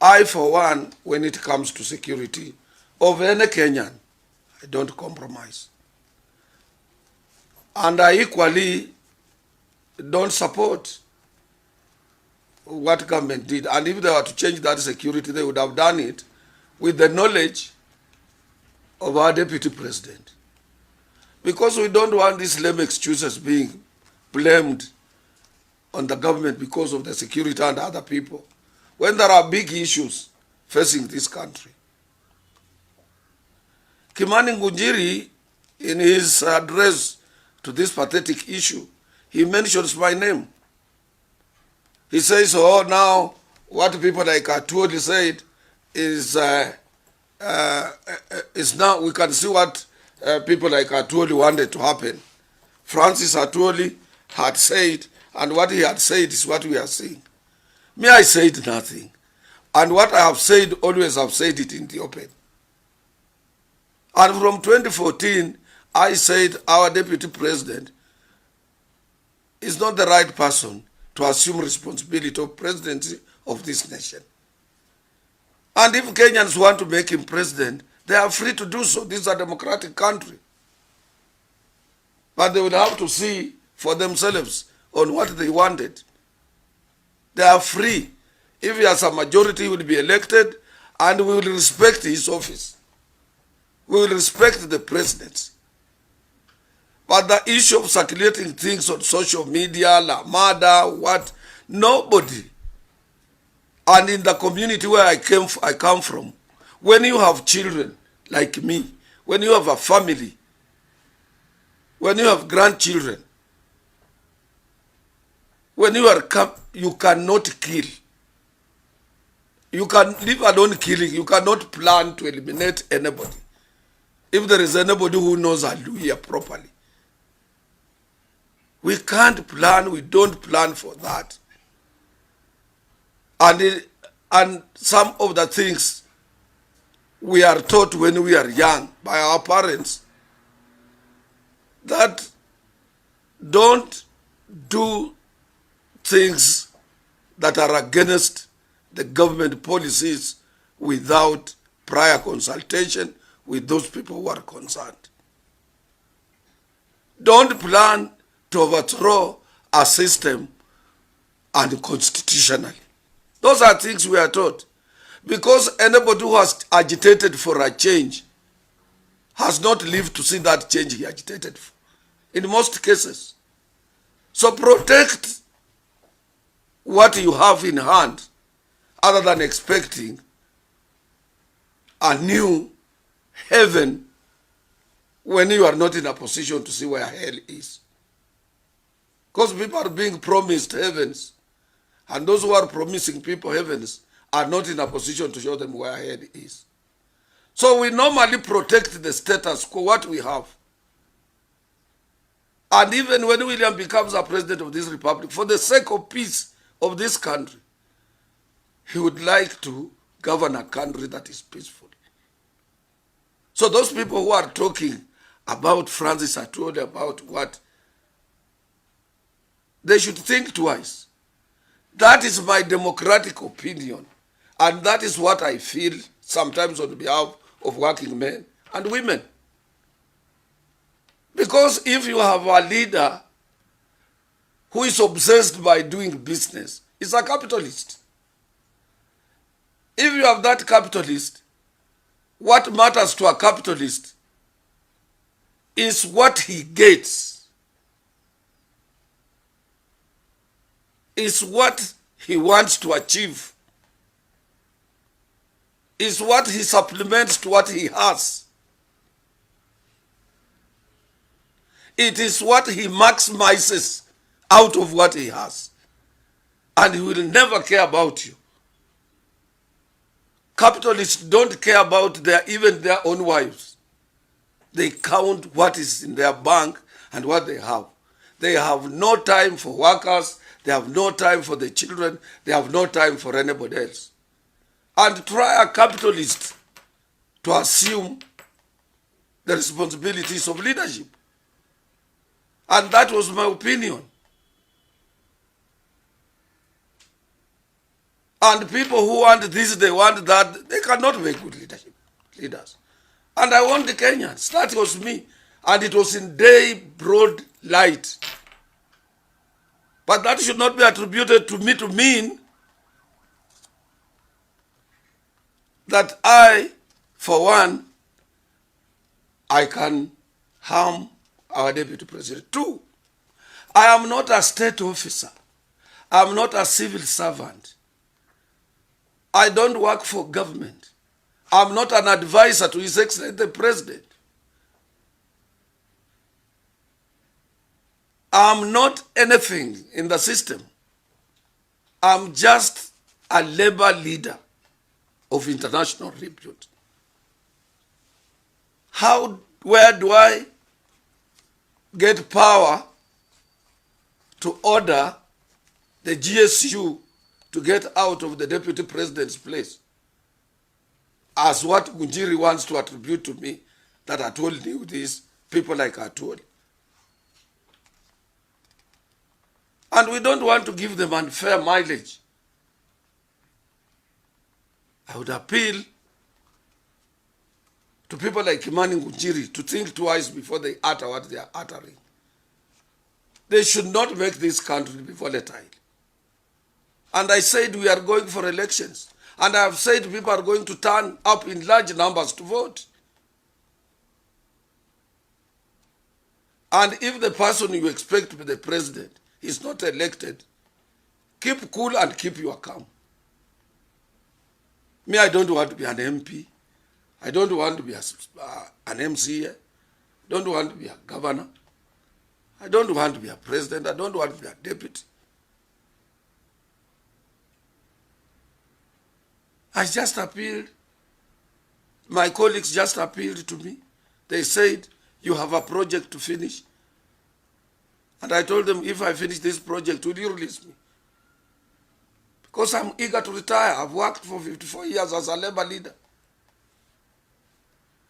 I, for one, when it comes to security of any Kenyan, I don't compromise. And I equally don't support what government did. And if they were to change that security, they would have done it with the knowledge of our deputy president. Because we don't want these lame excuses being blamed on the government because of the security and other people, when there are big issues facing this country. Kimani Ngunjiri, in his address to this pathetic issue, he mentions my name. He says, oh, now what people like Atwoli said is now we can see what people like Atwoli wanted to happen. Francis Atwoli had said, and what he had said is what we are seeing. Me, I said nothing. And what I have said, always have said it in the open. And from 2014, I said our deputy president is not the right person to assume responsibility of presidency of this nation. And if Kenyans want to make him president, they are free to do so. This is a democratic country. But they would have to see for themselves on what they wanted. They are free. If he has a majority, he will be elected, and we will respect his office. We will respect the presidency. But the issue of circulating things on social media, la murder, what, nobody. And in the community where I come from, when you have children like me, when you have a family, when you have grandchildren, when you cannot kill. You can leave alone killing. You cannot plan to eliminate anybody. If there is anybody who knows Hallelujah properly. We can't plan. We don't plan for that. And some of the things we are taught when we are young by our parents, that don't do things that are against the government policies without prior consultation with those people who are concerned. Don't plan to overthrow a system unconstitutionally. Those are things we are taught. Because anybody who has agitated for a change has not lived to see that change he agitated for, in most cases. So protect what you have in hand, other than expecting a new heaven when you are not in a position to see where hell is. Because people are being promised heavens, and those who are promising people heavens are not in a position to show them where hell is. So we normally protect the status quo, what we have. And even when William becomes a president of this republic, for the sake of peace of this country, he would like to govern a country that is peaceful. So those people who are talking about Francis Atwoli, about what, they should think twice. That is my democratic opinion. And that is what I feel sometimes on behalf of working men and women. Because if you have a leader who is obsessed by doing business, he's a capitalist. If you have that capitalist, what matters to a capitalist is what he gets, is what he wants to achieve, is what he supplements to what he has. It is what he maximizes out of what he has. And he will never care about you. Capitalists don't care about even their own wives. They count what is in their bank and what they have. They have no time for workers. They have no time for the children. They have no time for anybody else. And try a capitalist to assume the responsibilities of leadership. And that was my opinion. And people who want this, they want that, they cannot make good leaders. And I want the Kenyans. That was me. And it was in day broad light. But that should not be attributed to me to mean that I, for one, I can harm our deputy president. Two, I am not a state officer. I am not a civil servant. I don't work for government. I'm not an advisor to His Excellency the President. I'm not anything in the system. I'm just a labor leader of international repute. Where do I get power to order the GSU to get out of the deputy president's place? As what Ngunjiri wants to attribute to me, that I told you this, people like Atwoli. And we don't want to give them unfair mileage. I would appeal to people like Kimani Ngunjiri to think twice before they utter what they are uttering. They should not make this country be volatile. And I said we are going for elections. And I have said people are going to turn up in large numbers to vote. And if the person you expect to be the president is not elected, keep cool and keep your calm. Me, I don't want to be an MP. I don't want to be an MC. I don't want to be a governor. I don't want to be a president. I don't want to be a deputy. I just appealed. My colleagues just appealed to me. They said, you have a project to finish. And I told them, if I finish this project, will you release me? Because I'm eager to retire. I've worked for 54 years as a labor leader.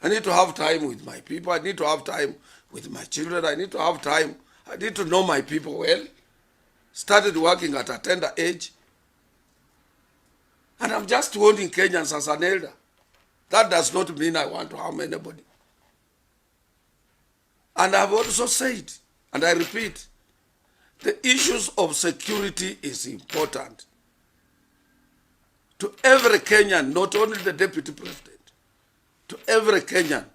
I need to have time with my people. I need to have time with my children. I need to have time. I need to know my people well. Started working at a tender age. And I'm just warning Kenyans as an elder. That does not mean I want to harm anybody. And I've also said, and I repeat, the issues of security is important to every Kenyan, not only the deputy president. To every Kenyan,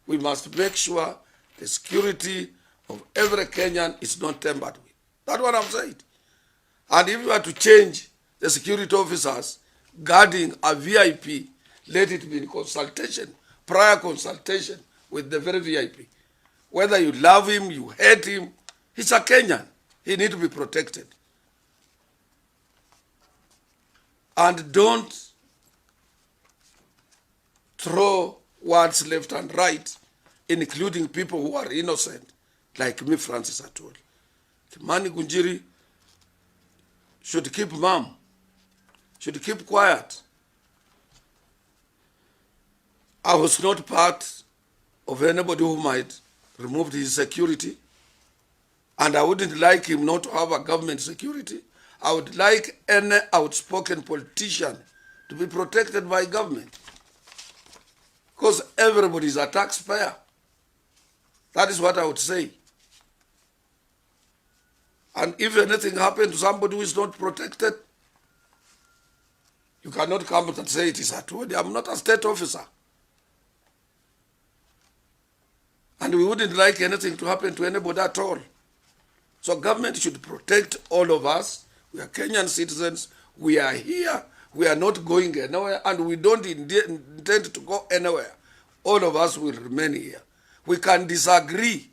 we must make sure the security of every Kenyan is not tampered with. That's what I'm saying. And if you are to change the security officers guarding a VIP, let it be in consultation, prior consultation with the very VIP. Whether you love him, you hate him, he's a Kenyan. He needs to be protected. And don't throw words left and right, including people who are innocent, like me, Francis Atwoli. Kimani Ngunjiri should keep mum, should keep quiet. I was not part of anybody who might remove his security, and I wouldn't like him not to have a government security. I would like any outspoken politician to be protected by government, because everybody is a taxpayer. That is what I would say. And if anything happened to somebody who is not protected, you cannot come and say it is Atwoli. I'm not a state officer. And we wouldn't like anything to happen to anybody at all. So government should protect all of us. We are Kenyan citizens. We are here. We are not going anywhere, and we don't intend to go anywhere. All of us will remain here. We can disagree